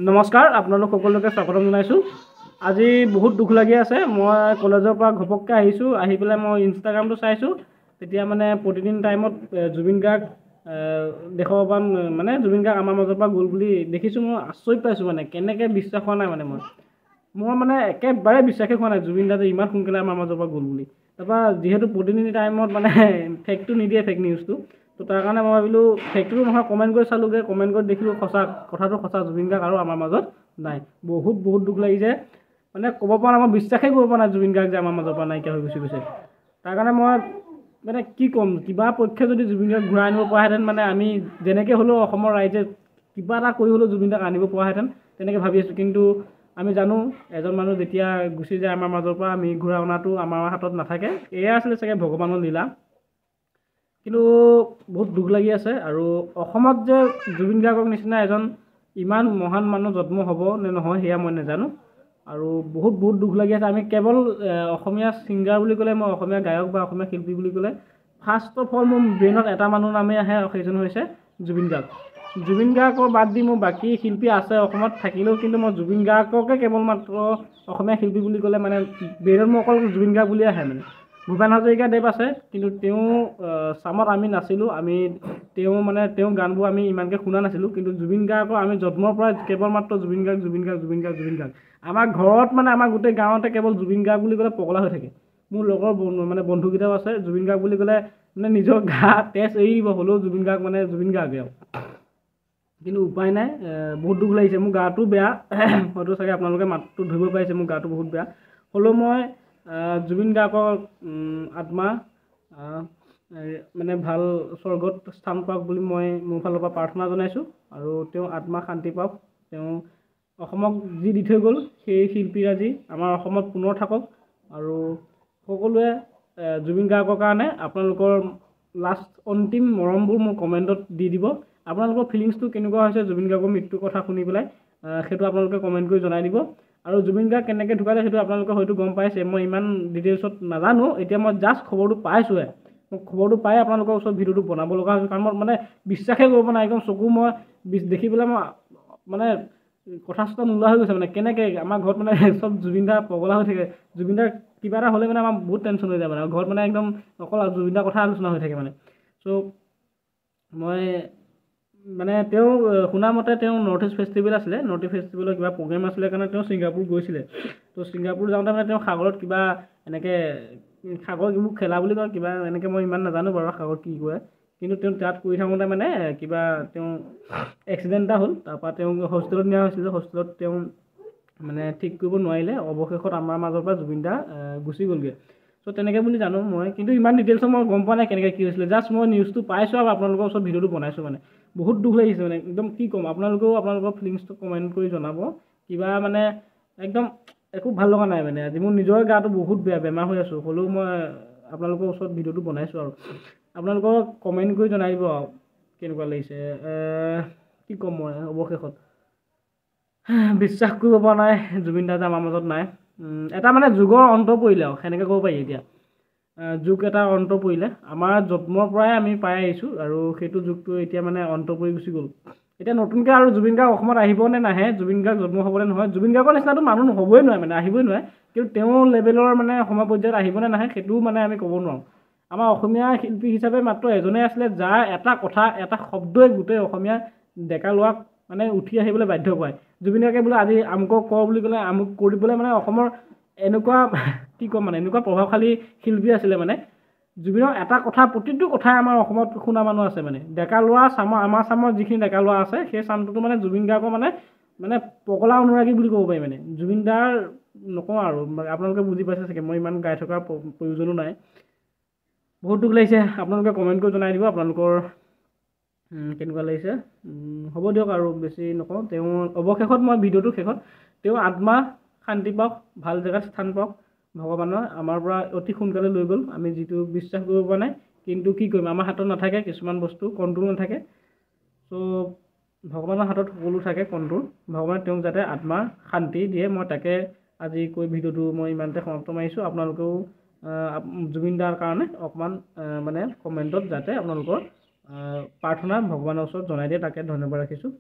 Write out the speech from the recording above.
নমস্কাৰ, আপোনালোক সকলোকে স্বাগতম জনাইছোঁ। আজি বহুত দুখ লাগি আছে। মই কলেজৰ পৰা ঘপককৈ আহিছোঁ, আহি পেলাই মই ইনষ্টাগ্ৰামটো চাইছোঁ। তেতিয়া মানে প্ৰতিদিন টাইমত জুবিন গাৰ্গ দেশৰ পৰা মানে জুবিন গাৰ্গ আমাৰ মাজৰ পৰা গ'ল বুলি দেখিছোঁ। মই আচৰিত পাইছোঁ, মানে কেনেকৈ বিশ্বাস হোৱা নাই। মই মানে একেবাৰে বিশ্বাসেই হোৱা নাই জুবিন দাই ইমান সোনকালে আমাৰ মাজৰ পৰা গ'ল বুলি। তাৰপৰা যিহেতু প্ৰতিদিন টাইমত মানে ফেকটো নিদিয়ে, ফেক নিউজটো, তো তাৰ কাৰণে মই ভাবিলোঁ ফেকটো নহয়, কমেণ্ট কৰি চালোঁগৈ। কমেণ্ট কৰি দেখিলোঁ সঁচা, কথাটো সঁচা, জুবিন গাৰ্গ আৰু আমাৰ মাজত নাই। বহুত দুখ লাগিছে, মানে ক'ব পৰা নাই, মই বিশ্বাসেই কৰিব পৰা নাই জুবিন গাৰ্গ যে আমাৰ মাজৰ পৰা নাইকিয়া হৈ গুচি গৈছে। তাৰ কাৰণে মই মানে কি ক'ম, কিবা পক্ষে যদি জুবিন গাৰ্গ ঘূৰাই আনিব পৰাহেঁতেন, মানে আমি যেনেকৈ হ'লেও অসমৰ ৰাইজে কিবা এটা কৰি হ'লেও জুবিন গাৰ্গ আনিব পৰাহেঁতেন, তেনেকৈ ভাবি আছোঁ। কিন্তু আমি জানো এজন মানুহ যেতিয়া গুচি যায় আমাৰ মাজৰ পৰা, আমি ঘূৰাই অনাটো আমাৰ হাতত নাথাকে। এয়া আছিলে চাগে ভগৱানৰ লীলা। কিন্তু বহুত দুখ লাগি আছে। আৰু অসমত যে জুবিন গাৰ্গৰ নিচিনা এজন ইমান মহান মানুহ জন্ম হ'ব নে নহয় সেয়া মই নাজানো। আৰু বহুত দুখ লাগি আছে। আমি কেৱল অসমীয়া ছিংগাৰ বুলি ক'লে, মই অসমীয়া গায়ক বা অসমীয়া শিল্পী বুলি ক'লে ফাৰ্ষ্ট অফ অল মোৰ ব্ৰেইনত এটা মানুহ নামেই আহে, আৰু সেইজন হৈছে জুবিন গাৰ্গ। জুবিন গাৰ্গৰ বাদ দি মোৰ বাকী শিল্পী আছে অসমত থাকিলেও, কিন্তু মই জুবিন গাৰ্গকে কেৱল মাত্ৰ অসমীয়া শিল্পী বুলি ক'লে মানে ব্ৰেইনত মোৰ অকল জুবিন গাৰ্গ বুলিয়ে আহে। মানে ভূপেন হাজৰিকাদেৱ আছে, কিন্তু তেওঁ চামত আমি নাছিলোঁ, তেওঁ গানবোৰ আমি ইমানকৈ শুনা নাছিলোঁ। কিন্তু জুবিন গাৰ্গৰ আমি জন্মৰ পৰা কেৱল মাত্ৰ জুবিন গাৰ্গ। আমাৰ ঘৰত মানে আমাৰ গোটেই গাঁৱতে কেৱল জুবিন গাৰ্গ বুলি ক'লে পগলা হৈ থাকে। মোৰ লগৰ বন্ধুকেইটাও আছে, জুবিন গাৰ্গ বুলি ক'লে মানে নিজৰ গা তেজ এৰি দিব, হ'লেও জুবিন গাৰ্গ মানে জুবিন গাৰ্গে আৰু। কিন্তু উপায় নাই, বহুত দুখ লাগিছে। মোৰ গাটো বেয়া, হয়তো চাগে আপোনালোকে মাতটো ধৰিব পাৰিছে, মোৰ গাটো বহুত বেয়া। হ'লেও মই জুবিন গাৰ্গৰ আত্মা মানে ভাল স্বৰ্গত স্থান পাওক বুলি মই মোৰ ফালৰ পৰা প্ৰাৰ্থনা জনাইছোঁ। আৰু তেওঁ আত্মা শান্তি পাওক। তেওঁ অসমক যি দি থৈ গ'ল, সেই শিল্পীৰাজি আমাৰ অসমত পুনৰ থাকক। আৰু সকলোৱে জুবিন গাৰ্গৰ কাৰণে আপোনালোকৰ লাষ্ট অন্তিম মৰমবোৰ মোক কমেণ্টত দি দিব। আপোনালোকৰ ফিলিংছটো কেনেকুৱা হৈছে জুবিন গাৰ্গৰ মৃত্যুৰ কথা শুনি পেলাই, সেইটো আপোনালোকে কমেণ্ট কৰি জনাই দিব। আৰু জুবিন গাৰ্গ কেনেকৈ ঢুকালে সেইটো আপোনালোকে হয়তো গম পাইছে, মই ইমান ডিটেইলছত নাজানো। এতিয়া মই জাষ্ট খবৰটো পাইছোঁহে। মই খবৰটো পাই আপোনালোকৰ ওচৰত ভিডিঅ'টো বনাব লগা হৈছে, কাৰণ মই মানে বিশ্বাসেই কৰিব নাই। একদম চকু মই দেখি পেলাই মই মানে কথা চথা নোলোৱা হৈ গৈছে। মানে কেনেকৈ আমাৰ ঘৰত মানে চব জুবিন দা পগলা হৈ থাকে। জুবিন দাৰ কিবা এটা হ'লে মানে আমাৰ বহুত টেনশ্যন হৈ যায়। মানে ঘৰত মানে একদম অকল জুবিন দাৰ কথা আলোচনা হৈ থাকে মানে। চ' মই মানে তেওঁ শুনামতে তেওঁ নৰ্থ ইষ্ট ফেষ্টিভেল আছিলে, নৰ্থ ইষ্ট ফেষ্টিভেলৰ কিবা প্ৰগ্ৰেম আছিলে কাৰণে তেওঁ ছিংগাপুৰ গৈছিলে। তো ছিংগাপুৰ যাওঁতে মানে তেওঁ সাগৰত কিবা এনেকৈ সাগৰ কিবোৰ খেলা বুলি কয়, কিবা এনেকৈ মই ইমান নাজানো বাৰু সাগৰত কি কৰে। কিন্তু তেওঁ তাত কৰি থাকোঁতে মানে কিবা তেওঁ এক্সিডেণ্ট এটা হ'ল। তাৰপৰা তেওঁ হস্পিটেলত নিয়া হৈছিলে। হস্পিটেলত তেওঁ মানে ঠিক কৰিব নোৱাৰিলে। অৱশেষত আমাৰ মাজৰ পৰা জুবিন দা গুচি গ'লগৈ। চ' তেনেকৈ বুলি জানো মই, কিন্তু ইমান ডিটেইলছত মই গম পোৱা নাই কেনেকৈ কি হৈছিলে। জাষ্ট মই নিউজটো পাইছোঁ আৰু আপোনালোকৰ ওচৰত ভিডিঅ'টো বনাইছোঁ। মানে বহুত দুখ লাগিছে, মানে একদম কি ক'ম। আপোনালোকেও আপোনালোকৰ ফিলিংছটো কমেণ্ট কৰি জনাব। কিবা মানে একদম একো ভাল লগা নাই। মানে আজি মোৰ নিজৰ গাটো বহুত বেয়া, বেমাৰ হৈ আছোঁ, হ'লেও মই আপোনালোকৰ ওচৰত ভিডিঅ'টো বনাইছোঁ। আৰু আপোনালোকক কমেণ্ট কৰি জনাই দিব আৰু কেনেকুৱা লাগিছে। কি ক'ম মই অৱশেষত বিশ্বাস কৰিব পৰা নাই জুবিন দা যে আমাৰ মাজত নাই। এটা মানে যুগৰ অন্ত পৰিলে আৰু সেনেকৈ ক'ব পাৰি। এতিয়া যুগ এটা অন্ত পৰিলে। আমাৰ জন্মৰ পৰাই আমি পাই আহিছোঁ, আৰু সেইটো যুগটো এতিয়া মানে অন্ত পৰি গুচি গ'ল। এতিয়া নতুনকৈ আৰু জুবিন গাৰ্গ অসমত আহিব নে নাহে, জুবিন গাৰ্গ জন্ম হ'বনে নহয়, জুবিন গাৰ্গৰ নিচিনাটো মানুহ হ'বই নোৱাৰে, মানে আহিবই নোৱাৰে। কিন্তু তেওঁ লেভেলৰ মানে সময় পৰ্যায়ত আহিবনে নাহে সেইটোও মানে আমি ক'ব নোৱাৰোঁ। আমাৰ অসমীয়া শিল্পী হিচাপে মাত্ৰ এজনেই আছিলে, যাৰ এটা কথা, এটা শব্দই গোটেই অসমীয়া ডেকা ল'ৰাক মানে উঠি আহিবলৈ বাধ্য কৰায়। জুবিন গাৰ্গে বোলে আজি আমুকক কৰ বুলি ক'লে আমুক কৰিবলৈ মানে অসমৰ এনেকুৱা কি ক'ম, মানে এনেকুৱা প্ৰভাৱশালী শিল্পী আছিলে। মানে জুবিনৰ এটা কথা, প্ৰতিটো কথাই আমাৰ অসমত শুনা মানুহ আছে। মানে ডেকা ল'ৰা আমাৰ চামৰ যিখিনি ডেকা ল'ৰা আছে, সেই চামটোতো মানে জুবিন গাৰ্গৰ মানে পগলা অনুৰাগী বুলি ক'ব পাৰি। মানে জুবিন দাৰ নকওঁ আৰু, আপোনালোকে বুজি পাইছে চাগে, মই ইমান গাই থকাৰ প্ৰয়োজনো নাই। বহুত দুখ লাগিছে। আপোনালোকে কমেণ্ট কৰি জনাই দিব আপোনালোকৰ কেনেকুৱা লাগিছে। হ'ব দিয়ক, আৰু বেছি নকওঁ। তেওঁ অৱশেষত মই ভিডিঅ'টো শেষত তেওঁ আত্মা শান্তি পাওক, ভাল জেগাত স্থান পাওক। ভগৱানৰ আমাৰ পৰা অতি সোনকালে লৈ গ'ল, আমি যিটো বিশ্বাস কৰিব পৰা নাই। কিন্তু কি কৰিম, আমাৰ হাতত নাথাকে, কিছুমান বস্তু কণ্ট্ৰল নাথাকে। চ' ভগৱানৰ হাতত সকলো থাকে কণ্ট্ৰল। ভগৱানে তেওঁক যাতে আত্মা শান্তি দিয়ে, মই তাকে আজি কৈ ভিডিঅ'টো মই ইমানতে সমাপ্ত মাৰিছোঁ। আপোনালোকেও জুবিন দাৰ কাৰণে অকণমান মানে কমেণ্টত যাতে আপোনালোকৰ প্ৰাৰ্থনা ভগৱানৰ ওচৰত জনাই দিয়ে, তাকে ধন্যবাদ ৰাখিছোঁ।